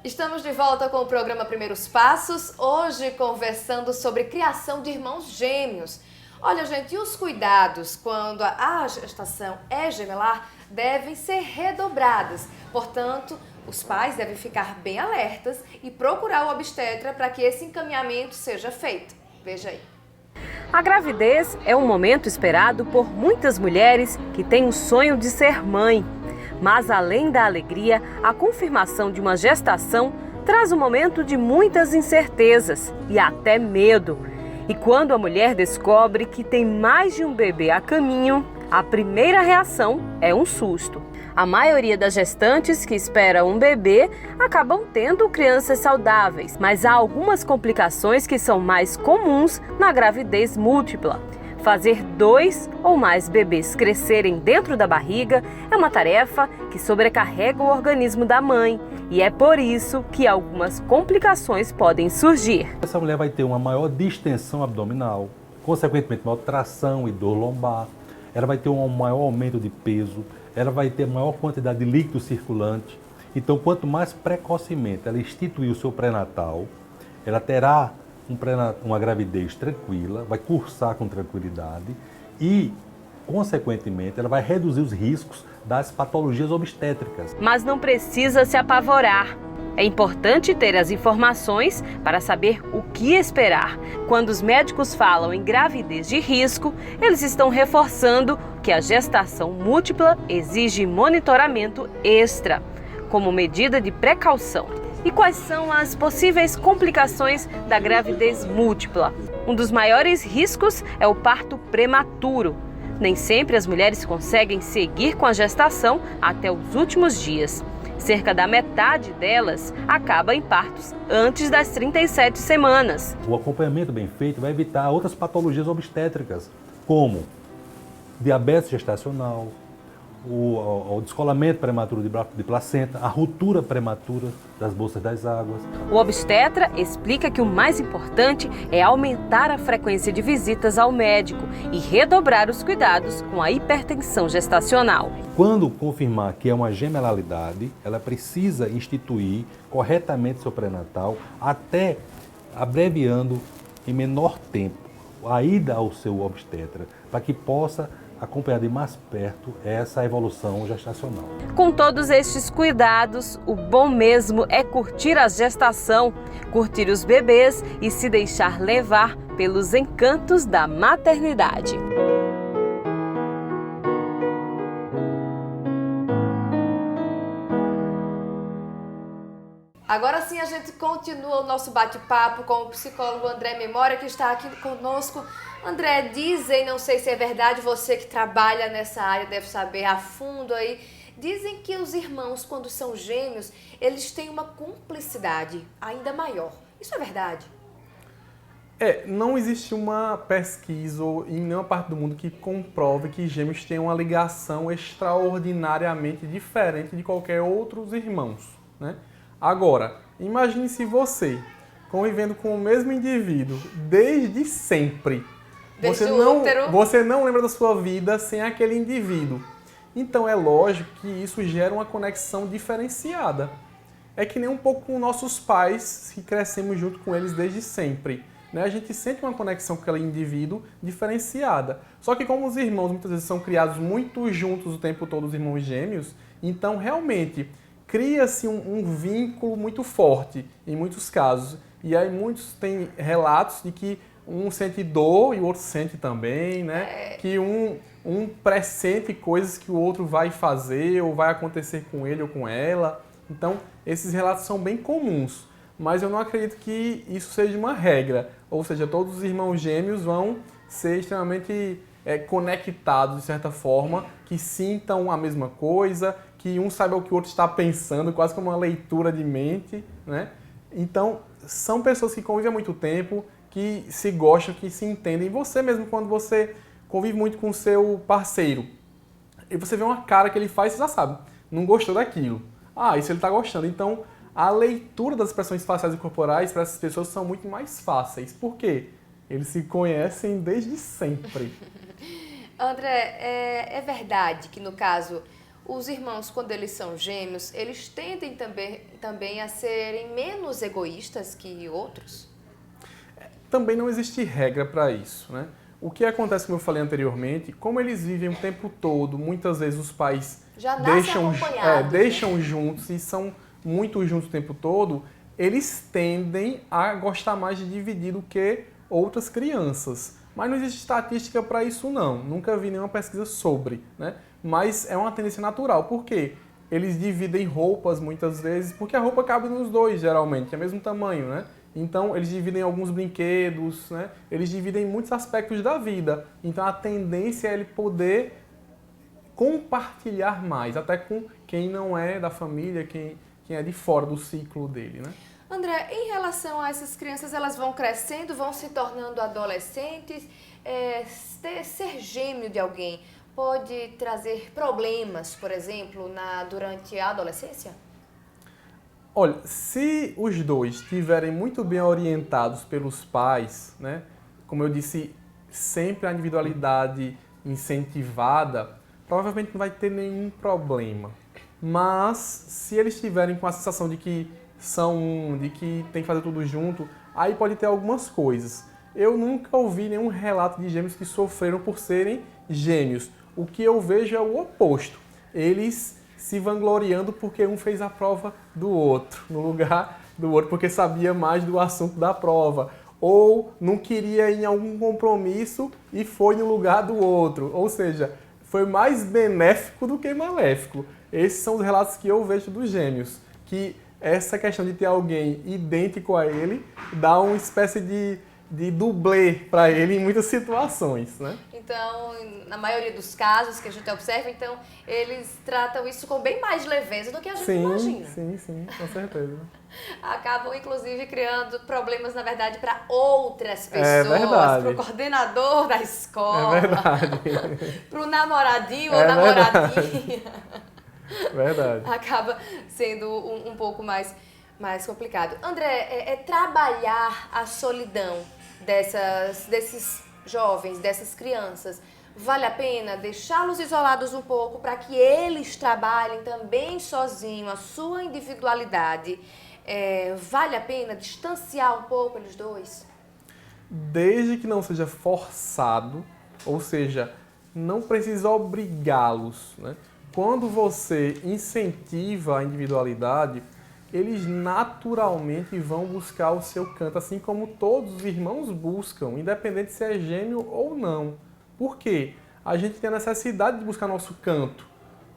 Estamos de volta com o programa Primeiros Passos, hoje conversando sobre criação de irmãos gêmeos. Olha, gente, e os cuidados quando a gestação é gemelar devem ser redobrados. Portanto, os pais devem ficar bem alertas e procurar o obstetra para que esse encaminhamento seja feito. Veja aí. A gravidez é um momento esperado por muitas mulheres que têm o sonho de ser mãe. Mas além da alegria, a confirmação de uma gestação traz um momento de muitas incertezas e até medo. E quando a mulher descobre que tem mais de um bebê a caminho, a primeira reação é um susto. A maioria das gestantes que esperam um bebê acabam tendo crianças saudáveis, mas há algumas complicações que são mais comuns na gravidez múltipla. Fazer 2 ou mais bebês crescerem dentro da barriga é uma tarefa que sobrecarrega o organismo da mãe e é por isso que algumas complicações podem surgir. Essa mulher vai ter uma maior distensão abdominal, consequentemente maior tração e dor lombar, ela vai ter um maior aumento de peso, ela vai ter maior quantidade de líquido circulante. Então, quanto mais precocemente ela instituir o seu pré-natal, ela terá uma gravidez tranquila, vai cursar com tranquilidade e, consequentemente, ela vai reduzir os riscos das patologias obstétricas. Mas não precisa se apavorar. É importante ter as informações para saber o que esperar. Quando os médicos falam em gravidez de risco, eles estão reforçando que a gestação múltipla exige monitoramento extra, como medida de precaução. E quais são as possíveis complicações da gravidez múltipla? Um dos maiores riscos é o parto prematuro. Nem sempre as mulheres conseguem seguir com a gestação até os últimos dias. Cerca da metade delas acaba em partos antes das 37 semanas. O acompanhamento bem feito vai evitar outras patologias obstétricas, como diabetes gestacional, o descolamento prematuro de placenta, a ruptura prematura das bolsas das águas. O obstetra explica que o mais importante é aumentar a frequência de visitas ao médico e redobrar os cuidados com a hipertensão gestacional. Quando confirmar que é uma gemelalidade, ela precisa instituir corretamente seu pré-natal, até abreviando em menor tempo a ida ao seu obstetra, para que possa acompanhar de mais perto essa evolução gestacional. Com todos estes cuidados, o bom mesmo é curtir a gestação, curtir os bebês e se deixar levar pelos encantos da maternidade. Agora sim a gente continua o nosso bate-papo com o psicólogo André Memória, que está aqui conosco. André, dizem, não sei se é verdade, você que trabalha nessa área deve saber a fundo aí, dizem que os irmãos, quando são gêmeos, eles têm uma cumplicidade ainda maior. Isso é verdade? Não existe uma pesquisa em nenhuma parte do mundo que comprove que gêmeos têm uma ligação extraordinariamente diferente de qualquer outros irmãos, né? Agora, imagine se você, convivendo com o mesmo indivíduo desde sempre, você não lembra da sua vida sem aquele indivíduo. Então é lógico que isso gera uma conexão diferenciada. É que nem um pouco com nossos pais, que crescemos junto com eles desde sempre, né? A gente sente uma conexão com aquele indivíduo diferenciada. Só que como os irmãos muitas vezes são criados muito juntos o tempo todo, os irmãos gêmeos, então realmente cria-se um vínculo muito forte, em muitos casos. E aí muitos têm relatos de que um sente dor e o outro sente também, né? Que um pressente coisas que o outro vai fazer ou vai acontecer com ele ou com ela. Então, esses relatos são bem comuns. Mas eu não acredito que isso seja uma regra. Ou seja, todos os irmãos gêmeos vão ser extremamente conectados, de certa forma, que sintam a mesma coisa, que um saiba o que o outro está pensando, quase como uma leitura de mente, né? Então, são pessoas que convivem há muito tempo, que se gostam, que se entendem. E você mesmo, quando você convive muito com o seu parceiro, e você vê uma cara que ele faz, você já sabe, não gostou daquilo. Isso ele está gostando. Então, a leitura das expressões faciais e corporais para essas pessoas são muito mais fáceis. Por quê? Eles se conhecem desde sempre. André, é verdade que, no caso, os irmãos, quando eles são gêmeos, eles tendem também a serem menos egoístas que outros? Também não existe regra para isso, né? O que acontece, como eu falei anteriormente, como eles vivem o tempo todo, muitas vezes os pais Já nascem acompanhados, deixam juntos e são muito juntos o tempo todo, eles tendem a gostar mais de dividir do que outras crianças. Mas não existe estatística para isso não, nunca vi nenhuma pesquisa sobre, né? Mas é uma tendência natural, por quê? Eles dividem roupas muitas vezes, porque a roupa cabe nos dois geralmente, é o mesmo tamanho, né? Então, eles dividem alguns brinquedos, né? Eles dividem muitos aspectos da vida. Então, a tendência é ele poder compartilhar mais, até com quem não é da família, quem é de fora do ciclo dele, né? André, em relação a essas crianças, elas vão crescendo, vão se tornando adolescentes, ser gêmeo de alguém pode trazer problemas, por exemplo, durante a adolescência? Olha, se os dois estiverem muito bem orientados pelos pais, né? Como eu disse, sempre a individualidade incentivada, provavelmente não vai ter nenhum problema. Mas se eles estiverem com a sensação de que de que tem que fazer tudo junto, aí pode ter algumas coisas. Eu nunca ouvi nenhum relato de gêmeos que sofreram por serem gêmeos. O que eu vejo é o oposto. Eles se vangloriando porque um fez a prova do outro, no lugar do outro, porque sabia mais do assunto da prova. Ou não queria ir em algum compromisso e foi no lugar do outro. Ou seja, foi mais benéfico do que maléfico. Esses são os relatos que eu vejo dos gêmeos. Que essa questão de ter alguém idêntico a ele dá uma espécie de dublê para ele em muitas situações, né? Então, na maioria dos casos que a gente observa, então, eles tratam isso com bem mais leveza do que a gente imagina. Sim, com certeza. Acabam, inclusive, criando problemas, na verdade, para outras pessoas. É verdade. Para o coordenador da escola. É verdade. Para o namoradinho ou namoradinha. Verdade. Acaba sendo um pouco mais complicado. André, trabalhar a solidão desses jovens, dessas crianças, vale a pena deixá-los isolados um pouco para que eles trabalhem também sozinhos a sua individualidade? Vale a pena distanciar um pouco eles dois? Desde que não seja forçado, ou seja, não precisa obrigá-los, né? Quando você incentiva a individualidade, eles naturalmente vão buscar o seu canto, assim como todos os irmãos buscam, independente se é gêmeo ou não. Por quê? A gente tem a necessidade de buscar nosso canto.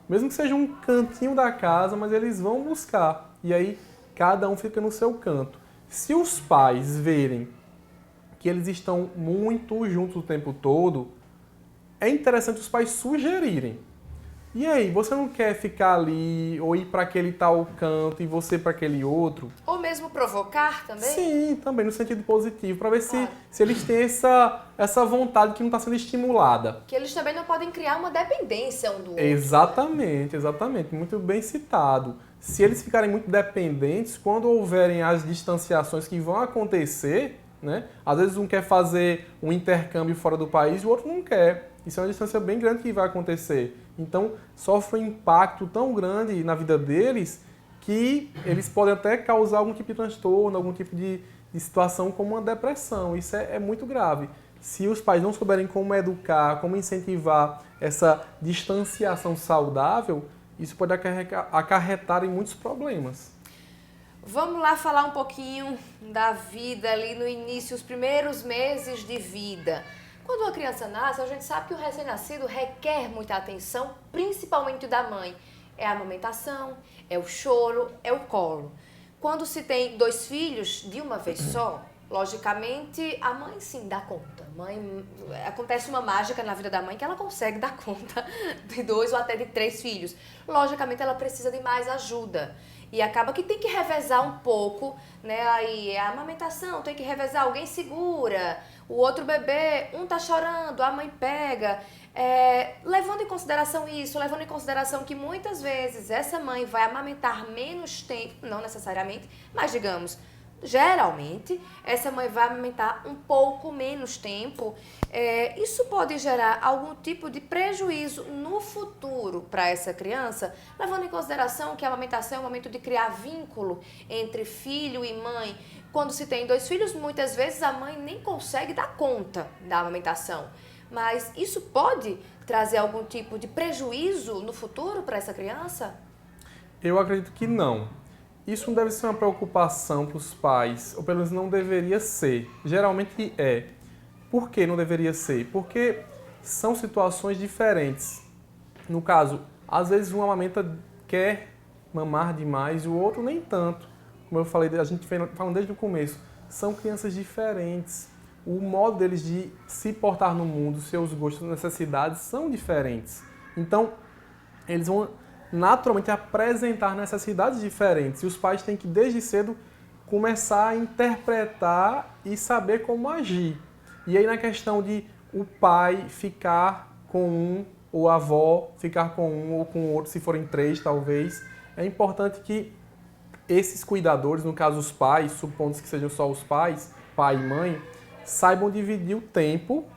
Mesmo que seja um cantinho da casa, mas eles vão buscar. E aí, cada um fica no seu canto. Se os pais verem que eles estão muito juntos o tempo todo, é interessante os pais sugerirem. E aí, você não quer ficar ali, ou ir para aquele tal canto e você para aquele outro? Ou mesmo provocar também? Sim, também no sentido positivo, para ver se eles têm essa vontade que não está sendo estimulada. Que eles também não podem criar uma dependência um do outro. Exatamente. Muito bem citado. Se eles ficarem muito dependentes, quando houverem as distanciações que vão acontecer, né? Às vezes um quer fazer um intercâmbio fora do país e o outro não quer. Isso é uma distância bem grande que vai acontecer. Então, sofre um impacto tão grande na vida deles que eles podem até causar algum tipo de transtorno, algum tipo de situação como uma depressão. Isso é muito grave. Se os pais não souberem como educar, como incentivar essa distanciação saudável, isso pode acarretar em muitos problemas. Vamos lá falar um pouquinho da vida ali no início, os primeiros meses de vida. Quando uma criança nasce, a gente sabe que o recém-nascido requer muita atenção, principalmente da mãe. É a amamentação, é o choro, é o colo. Quando se tem 2 filhos de uma vez só, logicamente a mãe sim dá conta. Acontece uma mágica na vida da mãe que ela consegue dar conta de 2 ou até de 3 filhos. Logicamente ela precisa de mais ajuda. E acaba que tem que revezar um pouco, né? Aí a amamentação, tem que revezar, alguém segura, o outro bebê, um tá chorando, a mãe pega. Levando em consideração isso, levando em consideração que muitas vezes essa mãe vai amamentar menos tempo, não necessariamente, mas digamos, geralmente, essa mãe vai amamentar um pouco menos tempo. Isso pode gerar algum tipo de prejuízo no futuro para essa criança, levando em consideração que a amamentação é o momento de criar vínculo entre filho e mãe. Quando se tem 2 filhos, muitas vezes a mãe nem consegue dar conta da amamentação. Mas isso pode trazer algum tipo de prejuízo no futuro para essa criança? Eu acredito que não. Isso não deve ser uma preocupação para os pais, ou pelo menos não deveria ser. Geralmente é. Por que não deveria ser? Porque são situações diferentes. No caso, às vezes uma amamenta quer mamar demais e o outro nem tanto. Como eu falei, a gente vem falando desde o começo, são crianças diferentes. O modo deles de se portar no mundo, seus gostos, necessidades são diferentes. Então, eles vão naturalmente apresentar necessidades diferentes. E os pais têm que, desde cedo, começar a interpretar e saber como agir. E aí, na questão de o pai ficar com um, ou a avó ficar com um ou com o outro, se forem 3, talvez, é importante que esses cuidadores, no caso os pais, supondo que sejam só os pais, pai e mãe, saibam dividir o tempo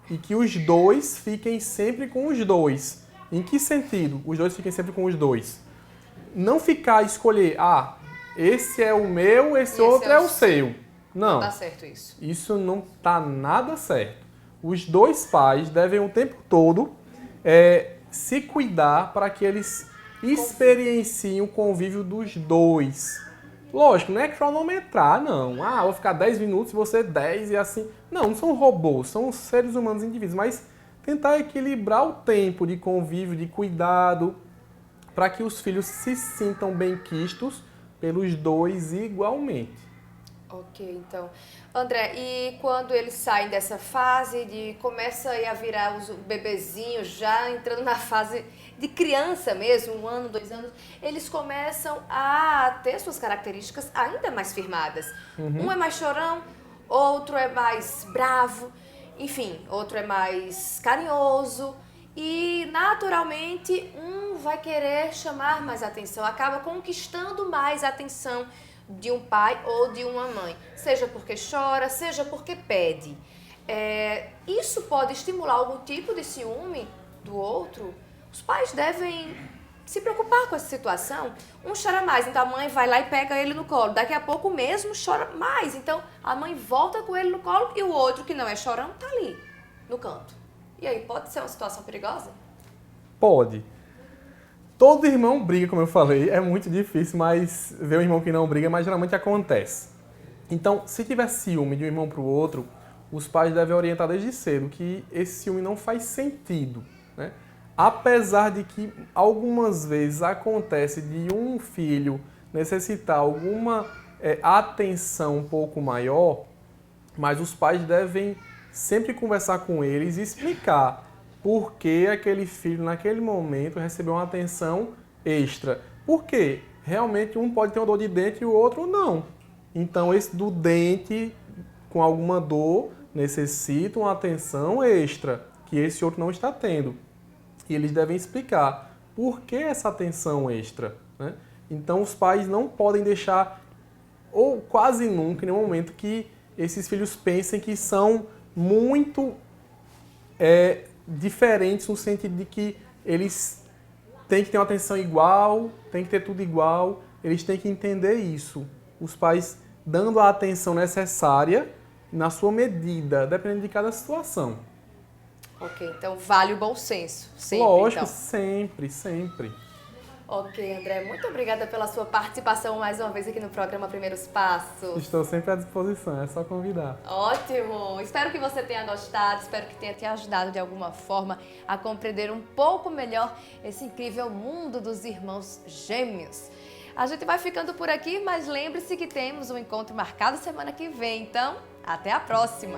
e que os 2 fiquem sempre com os 2. Em que sentido? Os 2 fiquem sempre com os 2. Não ficar a escolher, esse é o meu, esse outro é o seu. Não. Não dá certo isso. Isso não está nada certo. Os 2 pais devem o tempo todo se cuidar para que eles experienciem o convívio dos 2. Lógico, não é cronometrar, não. Vou ficar 10 minutos e você 10 e assim. Não são robôs, são seres humanos indivíduos, mas tentar equilibrar o tempo de convívio, de cuidado, para que os filhos se sintam bem-quistos pelos 2 igualmente. Ok, então. André, e quando eles saem dessa fase de começa a virar os bebezinhos, já entrando na fase de criança mesmo, 1 ano, 2 anos, eles começam a ter suas características ainda mais firmadas. Um é mais chorão, outro é mais bravo, enfim, outro é mais carinhoso e naturalmente um vai querer chamar mais atenção, acaba conquistando mais a atenção de um pai ou de uma mãe, seja porque chora, seja porque pede. Isso pode estimular algum tipo de ciúme do outro? Os pais devem se preocupar com essa situação. Um chora mais, então a mãe vai lá e pega ele no colo. Daqui a pouco o mesmo chora mais, então a mãe volta com ele no colo e o outro, que não é chorão, tá ali, no canto. E aí, pode ser uma situação perigosa? Pode. Todo irmão briga, como eu falei, é muito difícil, mas ver um irmão que não briga, mas geralmente acontece. Então, se tiver ciúme de um irmão para o outro, os pais devem orientar desde cedo que esse ciúme não faz sentido, né? Apesar de que algumas vezes acontece de um filho necessitar alguma atenção um pouco maior, mas os pais devem sempre conversar com eles e explicar por que aquele filho, naquele momento, recebeu uma atenção extra. Por quê? Realmente um pode ter uma dor de dente e o outro não. Então, esse do dente, com alguma dor, necessita uma atenção extra, que esse outro não está tendo. E eles devem explicar por que essa atenção extra, né? Então, os pais não podem deixar, ou quase nunca, em nenhum momento, que esses filhos pensem que são muito diferentes no sentido de que eles têm que ter uma atenção igual, têm que ter tudo igual, eles têm que entender isso. Os pais dando a atenção necessária na sua medida, dependendo de cada situação. Ok, então vale o bom senso. Sempre, Lógico, então. sempre. Ok, André, muito obrigada pela sua participação mais uma vez aqui no programa Primeiros Passos. Estou sempre à disposição, é só convidar. Ótimo! Espero que você tenha gostado, espero que tenha te ajudado de alguma forma a compreender um pouco melhor esse incrível mundo dos irmãos gêmeos. A gente vai ficando por aqui, mas lembre-se que temos um encontro marcado semana que vem, então até a próxima!